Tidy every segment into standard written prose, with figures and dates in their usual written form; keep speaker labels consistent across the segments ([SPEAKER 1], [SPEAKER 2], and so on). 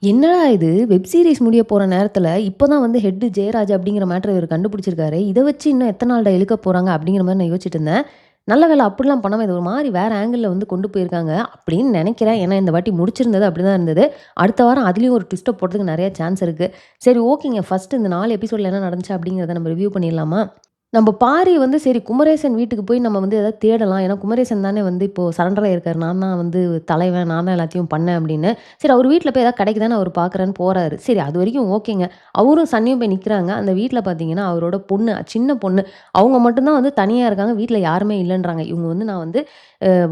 [SPEAKER 1] என்னடா இது! Web series முடிய போற நேரத்துல, இப்ப தான் வந்து ஹெட் ஜெயராஜ் அப்படிங்கிற மேட்டர இவரு கண்டுபிடிச்சிருக்காரு. இத வச்சு இன்னும் எத்தன நாள்டா இழுக்க போறாங்க அப்படிங்கிற மாரி நான் யோசிச்சுட்டு இருந்தேன். நல்ல வேள அப்படிலாம் பண்ணாம இது ஒரு மாரி வேற ஆங்கிள்ல வந்து கொண்டு போயிருக்காங்க அப்படின்னு நெனைக்கிறேன். ஏன்னா இந்த வாட்டி முடிச்சிருந்தது அப்படிதான் இருந்தது. அடுத்த வாரம் அதிலயும் ஒரு ட்விஸ்ட்ட போடுறதுக்கு நெறைய சான்ஸ் இருக்கு. சரி ஓகேங்க. ஃபர்ஸ்ட் இந்த 4 எபிசோட்ல என்ன நடந்துச்சு அப்படிங்கிறத நம்ம ரிவ்யூ பண்ணிடலாமா? நம்ம பாரி வந்து சரி குமரேசன் வீட்டுக்கு போய் நம்ம வந்து ஏதாவது தேடலாம். ஏன்னா குமரேசன் தானே வந்து இப்போ சரண்டர் ஆயிருக்காரு. நான் தான் வந்து தலைவன், நான் தான் எல்லாத்தையும் பண்ணேன் அப்படின்னு. சரி அவர் வீட்ல போய் ஏதாவது கிடைக்குதான்னு அவரு பார்க்குறேன்னு போறாரு. சரி அதுவரைக்கும் ஓகேங்க. அவரும் சன்னியும் போய் நிக்கிறாங்க. அந்த வீட்ல பார்த்தீங்கன்னா, அவரோட பொண்ணு, சின்ன பொண்ணு. அவங்க மட்டும் தான் வந்து தனியா இருக்காங்க. வீட்ல யாருமே இல்லன்றாங்க. இவங்க வந்து நான் வந்து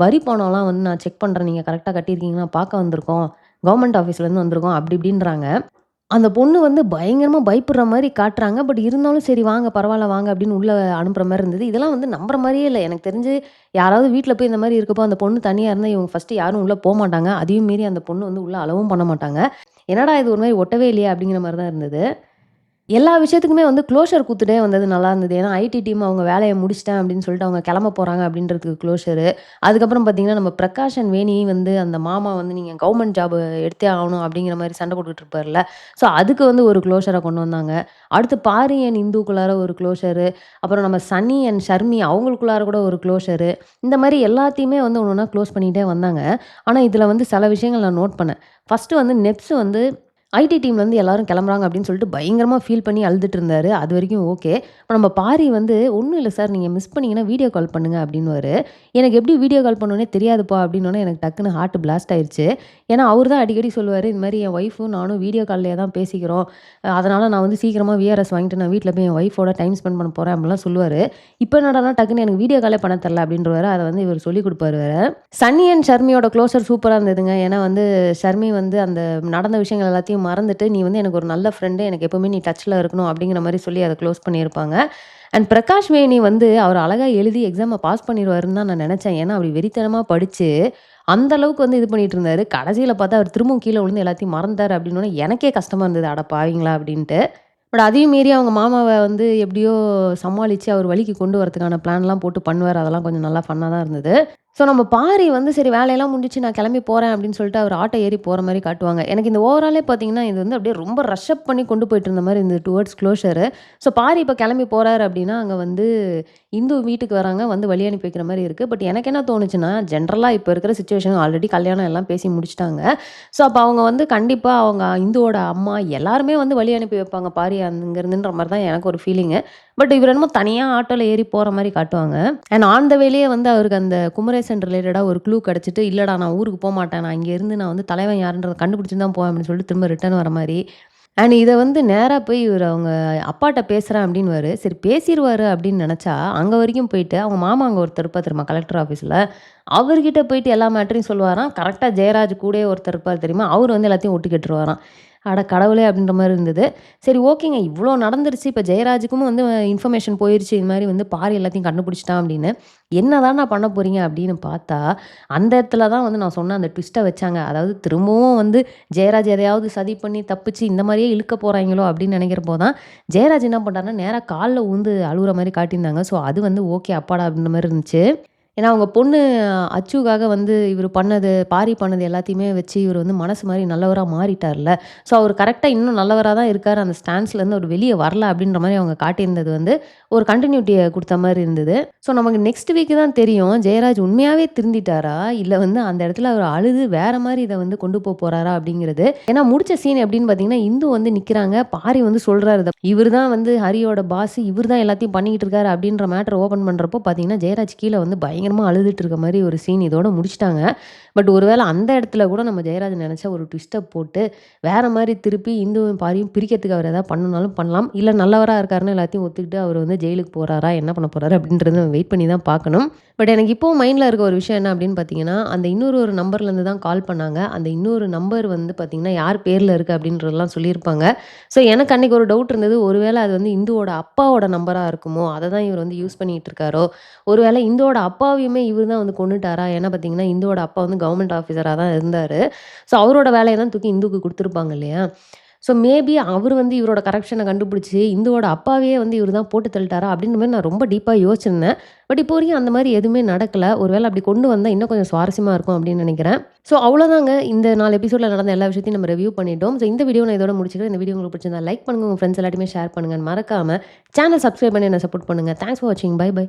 [SPEAKER 1] வரி பணம்லாம் வந்து நான் செக் பண்றேன். நீங்க கரெக்ட்டா கட்டியிருக்கீங்களா? பார்க்க வந்திருக்கோம். கவர்மெண்ட் ஆஃபீஸ்லேருந்து வந்திருக்கோம். அப்படி இப்படின்றாங்க. அந்த பொண்ணு வந்து பயங்கரமா பயப்படுற மாரி காட்டுறாங்க. பட் இருந்தாலும் சரி வாங்க பரவால்ல வாங்க அப்படின்னு உள்ள அனுப்புற மாரி இருந்தது. இதெல்லாம் வந்து நம்புற மாரியே இல்ல. எனக்கு தெரிஞ்சு யாராவது வீட்ல போய் இந்த மாரி இருக்கப்போ அந்த பொண்ணு தனியா இருந்தா இவங்க ஃபர்ஸ்ட்டு யாரும் உள்ள போமாட்டாங்க. அதையும் மீறி அந்த பொண்ணு வந்து உள்ள அலவும் பண்ண மாட்டாங்க. என்னடா இது ஒரு மாரி ஒட்டவே இல்லையே அப்படிங்கிற மாரி தான் இருந்தது. எல்லா விஷயத்துக்குமே வந்து க்ளோஷர் குடுத்துட்டே வந்தது நல்லா இருந்தது. ஏன்னா, ஐடி டீம் அவங்க வேலைய முடிச்சுட்டேன் அப்படின்னு சொல்லிட்டு அவங்க கிளம்ப போறாங்க அப்படின்றதுக்கு க்ளோஷரு. அதுக்கப்புறம் பார்த்தீங்கன்னா, நம்ம பிரகாஷ் அண்ட் வேணி வந்து அந்த மாமா வந்து நீங்க கவர்மெண்ட் ஜாப் எடுத்தே ஆகணும் அப்படிங்கிற மாரி சண்டை போட்டுட்டு இருப்பார்ல. ஸோ, அதுக்கு வந்து ஒரு க்ளோஷர கொண்டு வந்தாங்க. அடுத்து பாரி அண்ட் இந்துக்குள்ளார ஒரு க்ளோஷரு. அப்புறம் நம்ம சன்னி அண்ட் ஷர்மி அவங்களுக்குள்ளார கூட ஒரு க்ளோஷரு. இந்த மாரி எல்லாத்தையுமே வந்து ஒண்ணு ஒண்ணா க்ளோஸ் பண்ணிட்டே வந்தாங்க. ஆனா, இதுல வந்து சில விஷயங்கள் நான் நோட் பண்ணேன். ஃபர்ஸ்ட்டு வந்து நெப்ஸ் வந்து ஐடி டீம்லேருந்து எல்லாரும் கிளம்புறாங்க அப்படின்னு சொல்லிட்டு பயங்கரமா ஃபீல் பண்ணி அழுதுட்டு இருந்தாரு. அதுவரைக்கும் ஓகே. இப்ப நம்ம பாரி வந்து "ஒண்ணும் இல்ல சார். நீங்க மிஸ் பண்ணீங்கன்னா வீடியோ கால் பண்ணுங்க" அப்படின்னுவாரு. எனக்கு எப்படி வீடியோ கால் பண்ணணும்னே தெரியாதுப்பா அப்படின்னோனே எனக்கு டக்குனு ஹார்ட் பிளாஸ்ட் ஆயிருச்சு. ஏன்னா அவரு தான் அடிக்கடி சொல்லுவாரு, "இந்த மாரி என் ஒய்ஃபும் நானும் வீடியோ கால்லயே தான் பேசிக்கிறோம். அதனால நான் வந்து சீக்கிரமா விஆர்எஸ் வாங்கிட்டு நான் வீட்ல போய் என் ஒய்ஃபோட டைம் ஸ்பெண்ட் பண்ண போறேன்" அப்படிலாம் சொல்லுவாரு. இப்ப என்னடான்னா டக்குனு எனக்கு வீடியோ காலே பண்ண தெரியல அப்படின்ருவாரு. அத வந்து இவரு சொல்லிக் குடுப்பாரு வேற. சன்னி அண்ட் ஷர்மியோட க்ளோஷர் சூப்பரா இருந்ததுங்க. ஏன்னா வந்து ஷர்மி வந்து அந்த நடந்த விஷயங்கள் எல்லாத்தையும் மறந்துட்டு, "நீ வந்து எனக்கு ஒரு நல்ல ஃப்ரெண்டு. எனக்கு எப்பவுமே நீ டச்ல இருக்கணும்." அப்படிங்கிற மாரி சொல்லி அத க்ளோஸ் பண்ணியிருப்பாங்க. அண்ட் பிரகாஷ் வேணி வந்து அவர் அழகா எழுதி எக்ஸாம பாஸ் பண்ணிருவாருன்னு தான் நான் நெனச்சேன். ஏன்னா, அப்படி வெறித்தனமா படிச்சு, அந்த அளவுக்கு வந்து இது பண்ணிட்டு இருந்தாரு. கடைசியில பார்த்தா அவர் திரும்பவும் கீழ விழுந்து எல்லாத்தையும் மறந்தாரு அப்படின்னோனே, எனக்கே கஷ்டமா இருந்தது. அட பாவிங்களா! அப்படின்ட்டு. பட் அதையும் மீறி அவங்க மாமாவ வந்து எப்படியோ சமாளிச்சு அவர் வழிக்கு கொண்டு வரதுக்கான பிளான்லாம் போட்டு பண்ணுவாரு. அதெல்லாம் கொஞ்சம் நல்லா ஃபன்னா தான் இருந்தது. ஸோ நம்ம பாரி வந்து சரி வேலையெல்லாம் முடிஞ்சுச்சு நான் கிளம்பி போறேன் அப்படின்னு சொல்லிட்டு அவர் ஆட்டோ ஏறி போற மாரி காட்டுவாங்க. எனக்கு இந்த ஓவராலே பார்த்தீங்கன்னா, இது வந்து அப்படியே ரொம்ப ரஷ் அப் பண்ணி கொண்டு போயிட்டு இருந்த மாரி இருந்தது டுவர்ட்ஸ் க்ளோஷரு. ஸோ பாரி இப்ப கிளம்பி போறாரு அப்படின்னா, அங்க வந்து இந்து வீட்டுக்கு வராங்க. வந்து வழி அனுப்பி வைக்கிற மாரி இருக்கு. பட் எனக்கு என்ன தோணுச்சுன்னா, ஜென்ரலா இப்ப இருக்கிற சிச்சுவேஷன் ஆல்ரெடி கல்யாணம் எல்லாம் பேசி முடிச்சுட்டாங்க. ஸோ அப்ப அவங்க வந்து கண்டிப்பா அவங்க இந்துவோட அம்மா எல்லாருமே வந்து வழி அனுப்பி வைப்பாங்க பாரி அங்கருந்துன்ற மாரி தான் எனக்கு ஒரு ஃபீலிங்கு. பட் இவர் என்னமோ தனியா ஆட்டோல ஏறி போற மாரி காட்டுவாங்க. அண்ட் ஆன் த வேலயே வந்து அவருக்கு அந்த குமரேசன் ரிலேட்டடா ஒரு க்ளூ கிடைச்சுட்டு, "இல்லடா நான் ஊருக்கு போமாட்டேன். நான் இங்க இருந்து நான் வந்து தலைவன் யாருன்றத கண்டுபிடிச்சுட்டு தான் போவேன்" அப்படின்னு சொல்லிட்டு திரும்ப ரிட்டர்ன் வர மாரி. அண்ட் இத வந்து நேரா போய் இவரு அவங்க அப்பாட்ட பேசுறேன் அப்படின்னுவாரு. சரி பேசிருவாரு அப்படின்னு நெனச்சா, அங்க வரைக்கும் போயிட்டு அவங்க மாமா அங்க ஒருத்தர் இருப்பார் தெரியுமா? கலெக்டர் ஆஃபீஸ்ல. அவர்கிட்ட போயிட்டு எல்லா மேட்டரையும் சொல்லுவாராம். கரெக்ட்டா ஜெயராஜ் கூடயே ஒருத்தர் இருப்பார் தெரியுமா? அவரு வந்து எல்லாத்தையும் ஒட்டு கேட்டுருவாராம். அட கடவுளே! அப்படின்ற மாரி இருந்தது. சரி ஓகேங்க. இவ்ளோ நடந்துருச்சு. இப்ப ஜெயராஜுக்கும் வந்து இன்ஃபர்மேஷன் போயிருச்சு. இது மாரி வந்து பாரி எல்லாத்தையும் கண்டுபிடிச்சுட்டான் அப்படின்னு. என்னதான்டா பண்ண போறீங்க அப்படின்னு பார்த்தா, அந்த இடத்துல தான் வந்து நான் சொன்ன அந்த ட்விஸ்ட்ட வச்சாங்க. அதாவது திரும்பவும் வந்து ஜெயராஜ் எதையாவது சதி பண்ணி தப்பிச்சு இந்த மாரியே இழுக்க போறாய்ங்களோ அப்படின்னு நினைக்கிறப்போ தான், ஜெயராஜ் என்ன பண்றாருன்னா, நேரா கால்ல விழுந்து அழுவுற மாரி காட்டியிருந்தாங்க. ஸோ அது வந்து ஓகே அப்பாடா! அப்படின்ற மாரி இருந்துச்சு. ஏன்னா, அவங்க பொண்ணு அச்சுக்காக வந்து இவரு பண்ணது, பாரி பண்ணது எல்லாத்தையுமே வச்சு இவரு வந்து மனசு மாரி நல்லவரா மாறிட்டார்ல. ஸோ, அவரு கரெக்ட்டா இன்னும் நல்லவரா தான் இருக்காரு. அந்த ஸ்டாண்ட்ஸ்லேருந்து அவரு வெளிய வரல அப்டின்ற மாரி அவங்க காட்டியிருந்தது வந்து, ஒரு கன்டின்யூட்டிய குடுத்த மாரி இருந்தது. ஸோ, நமக்கு நெக்ஸ்ட் வீக் தான் தெரியும். ஜெயராஜ் உண்மையாவே திருந்திட்டாரா? இல்ல வந்து அந்த இடத்துல அவரு அழுது வேற மாரி இத வந்து கொண்டு போறாரா? அப்டிங்கிறது. ஏன்னா, முடிச்ச சீன் எப்டின்னு பார்த்தீங்கன்னா, இந்து வந்து நிக்கிறாங்க. பாரி வந்து சொல்றாரு இவரு தான் வந்து ஹரியோட பாஸ். இவரு தான் எல்லாத்தையும் பண்ணிக்கிட்டு இருக்காரு அப்டின்ற மேட்டர ஓப்பன் பண்றப்போ பார்த்தீங்கன்னா, ஜெயராஜ் கீழ வந்து பயங்கரமா அழுதுட்டு இருக்க மாரி ஒரு சீன் இதோட முடிச்சுட்டாங்க. பட் ஒருவேள அந்த இடத்துல கூட நம்ம ஜெயராஜ் நெனச்சா ஒரு ட்விஸ்ட்ட போட்டு, வேற மாரி திருப்பி இந்துவும் பாரியும் பிரிக்கிறதுக்கு அவர் ஏதாவது பண்ணணும்னாலும் பண்ணலாம். இல்ல நல்லவரா இருக்காருன்னு எல்லாத்தையும் ஒத்துக்கிட்டு அவர் வந்து ஜெயிலுக்கு போறாரா? என்ன பண்ண போறாரு? அப்டின்றத நம்ம வெயிட் பண்ணி தான் பார்க்கணும். பட் எனக்கு இப்பவும் மைண்ட்ல இருக்க ஒரு விஷயம் என்ன அப்டின்னு பார்த்தீங்கன்னா, அந்த இன்னொரு நம்பர்லேருந்து தான் கால் பண்ணாங்க. அந்த இன்னொரு நம்பர் வந்து பார்த்தீங்கன்னா, யார் பேர்ல இருக்கு அப்டின்றதெல்லாம் சொல்லியிருப்பாங்க. ஸோ எனக்கு அன்னைக்கு ஒரு டவுட் இருந்தது. ஒருவேள அது வந்து இந்துவோட அப்பாவோட நம்பரா இருக்குமோ? அத தான் இவர் வந்து யூஸ் பண்ணிட்டு இருக்காரோ? ஒருவேள இந்துவோட அப்பாவையுமே இவரு தான் வந்து கொன்னுட்டாரா? ஏன்னா பார்த்தீங்கன்னா, இந்துவோட அப்பா வந்து கவர்மெண்ட் ஆஃபீஸரா தான் இருந்தாரு. ஸோ அவரோட வேலைய தான் தூக்கி இந்துக்கு குடுத்துருப்பாங்க இல்லையா? ஸோ மேபி அவரு வந்து இவரோட கரப்ஷன கண்டுபிடிச்சு, இந்துவோட அப்பாவையே வந்து இவரு தான் போட்டு தள்ளிட்டாரா? அப்படின்ற மாரி நான் ரொம்ப டீப்பா யோசிச்சிருந்தேன். பட் இப்போ வரைக்கும் அந்த மாரி எதுவுமே நடக்கல. ஒரு வேள அப்படி கொண்டு வந்தா இன்னும் கொஞ்சம் சுவாரஸ்யமா இருக்கும் அப்படின்னு நெனைக்கிறேன். ஸோ அவ்வளோதாங்க. இந்த 4 எபிசோட்ல நடந்த எல்லா விஷயத்தையும் நம்ம ரிவ்யூ பண்ணிட்டோம். ஸோ இந்த வீடியோ நான் இதோட முடிச்சுக்கிறேன். இந்த வீடியோ உங்களுக்கு பிடிச்சிருந்தா லைக் பண்ணுங்க. உங்க ஃப்ரெண்ட்ஸ் எல்லாத்தையுமே ஷேர் பண்ணுங்க. மறக்காம சேனல் சப்ஸ்கிரைப் பண்ணி என்ன சப்போர்ட் பண்ணுங்க. தேங்க்ஸ் ஃபார் வாட்சிங். Bye by.